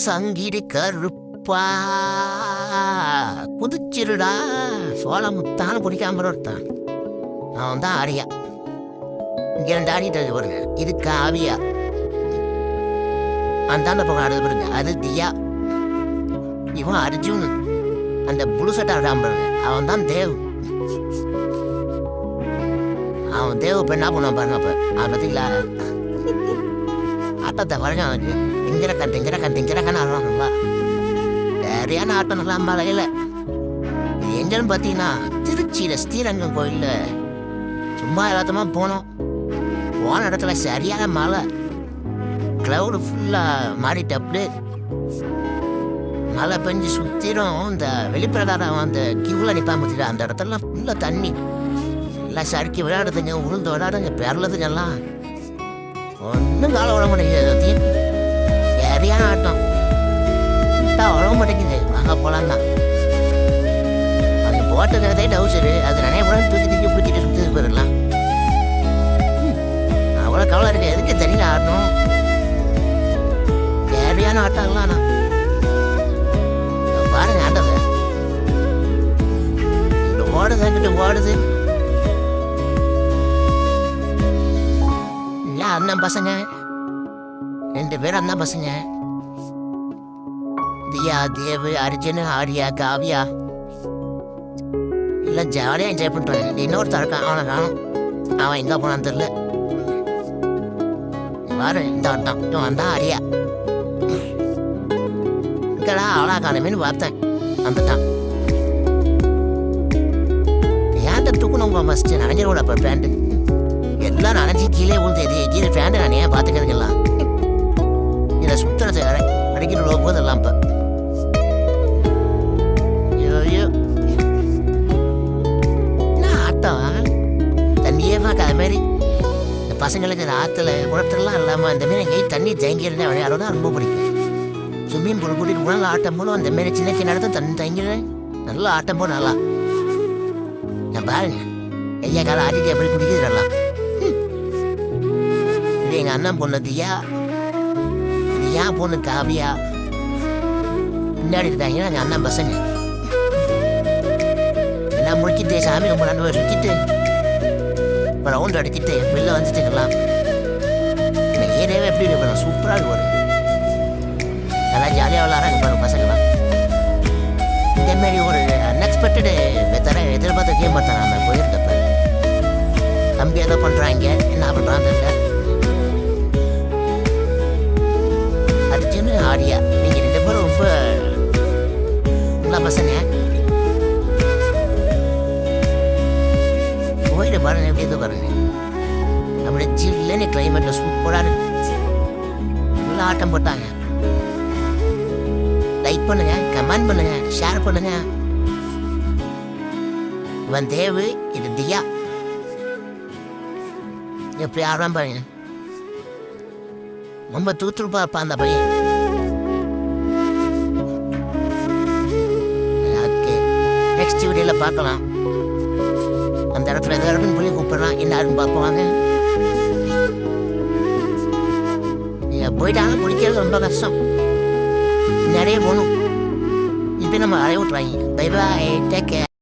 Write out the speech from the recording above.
சங்கிடி கருப்பா குதிச்சிருடா சோளமுத்தான பிடிக்காம ஒருத்தான். அவன் தான் ஆரியா. இங்க ரெண்டு ஆடிட்டு பாருங்க. இது காவியா. அந்த பக்கம் ஆடுது பாருங்க, அது தியா. இவன் அர்ஜுன். அந்த புழுசட்டை ஆடாம பாருங்க, அவன் தான் தேவ். அவன் தேவ இப்ப என்ன பண்ணுவான் பாருங்க. அப்ப அவன் பார்த்தீங்களா ஆட்டத்தை பாருங்க. அவனுக்கு திங்கிற ஆடுவாங்களா. சரியான ஆட்டம் நல்லா மலையில. இது எங்கன்னு பார்த்தீங்கன்னா திருச்சியில ஸ்ரீரங்கம் கோயில்ல சும்மா எல்லாத்தமா போனோம். போன இடத்துல சரியான மழை. கிளவுடு ஃபுல்லா மாறிட்டு அப்படியே மழை பெஞ்சு சுத்திரும். இந்த வெளிப்பிரகாரம் அந்த கியூல நிப்பாம பத்திட்டு அந்த இடத்துல ஃபுல்லா தண்ணி. எல்லாம் சறுக்கி விளையாடுதுங்க, உளுந்து விளையாடுங்க, பெறலதுங்க எல்லாம். ஒன்றும் கால விட மாட்டேங்குது. சரியான ஆட்டம் விட மாட்டேங்குது. வாங்க போலாம் தான். அது போட்டுக்கிறதே டவுசரு. அது நிறைய கூட தூக்கி பிடிச்சிட்டு சுற்றி போயிடலாம். அவ்வளோ கவலை இருக்கு. எதுக்கு தண்ணியில் ஆடணும்? சரியான ஆட்டம்லாம் நான் பாருங்க. ஆட்டத்தை ஓடுது, அங்கிட்டு ஓடுது. அண்ணன் பசங்க 2 பேரும் அண்ணன் பசங்க. தியா, தேவ், அர்ஜுன், ஆரியா, காவியா எல்லாம் ஜாலியா என்ஜாய் பண்ணிட்டு. இன்னொருத்தர் இருக்கான், அவனை காணும். அவன் எங்க போனான்னு தெரியல. பாரு இந்த ஆட்டம். இவன் வந்தான் ஆரியா. இங்கடா அவளா காணமேன்னு பார்த்தேன். வந்துட்டான். ஏன்ட்ட தூக்கணும் ஃபஸ்ட்டு நனைஞ்சிட அப்போ பேண்ட்டு எல்லாம் நனைஞ்சி கீழே ஊழுது. கீழே பேண்ட்டு நான் ஏன் பார்த்துக்கிறதுங்கலாம். இதை சுத்துறது அடிக்கிட்டு போது எல்லாம் இப்போ. ஐயோ என்ன ஆட்டம். தண்ணியே பார்க்க அது மாதிரி இந்த பசங்களுக்கு இந்த ஆற்றுல குளத்துலலாம் இல்லாமல் அந்த மாரி எங்கேயும் தண்ணி தேங்கியிருந்தேன் விளையாடணும் ரொம்ப பிடிக்கும். ஸ்விம்மிங் பூல் கூட்டிகிட்டு போனாலும் ஆட்டம் போடும். அந்த மாரி சின்ன சின்ன இடத்துல தண்ணி தங்கிடுறேன். நல்லா ஆட்டம் போடும். நல்லா நான் பாருங்க ஐயா காலம் ஆட்டிட்டு எப்படி குடிக்கிறதெல்லாம். இது எங்கள் அண்ணன் பொண்ணு தியா. இது ஏன் பொண்ணு காவியா. பின்னாடி இருக்காங்க எங்கள் அண்ணன் பசங்க. எல்லாம் முடிச்சுட்டு சாமி ரொம்ப நன்மை சுற்றிட்டு இப்போ ரவுண்ட் அடிச்சுட்டு வெளில வந்துட்டுக்கலாம். இந்த ஏரியாவே எப்படி இருக்கணும், சூப்பராக இருக்கும். நல்லா ஜாலியாக விளாட்றாங்க பாருங்க பசங்களாம். இதேமாரி ஒரு அன்எக்ஸ்பெக்டடு எதிர்பார்த்த கேம் பார்த்தா நம்ம போயிருந்தப்ப. தம்பி எதோ பண்ணுறாங்க, என்ன பண்ணுறாங்க இல்லை. அர்ஜுன், ஆரியா நீங்கள் 2 பேரும் ரொம்ப நல்லா பசங்க. கோயிலை பாருங்க எப்படி இது பாருங்க. அப்படியே ஜில்லுன்னு கிளைமேட்ல சூப்பராக இருக்கு. நல்லா ஆட்டம் போட்டாங்க. லைக் பண்ணுங்க, கமெண்ட் பண்ணுங்க, ஷேர் பண்ணுங்க. இவன் தேவு, இது தியா. எப்படி ஆடுறான் பாருங்க. ரொம்ப தூத்துருப்பா இருப்பான் அந்த பையன். ஓகே, நெக்ஸ்ட் வீடியோல பார்க்கலாம். அந்த இடத்துல எதாவது இருக்குன்னு சொல்லி கூப்பிடலாம். என்ன இருக்குன்னு பார்ப்பாங்க. நீங்கள் போயிட்டாங்க பிடிக்கிறது ரொம்ப கஷ்டம். நிறைய போகணும். இப்போ நம்ம அழைய விட்றாங்க. Bye bye, take care.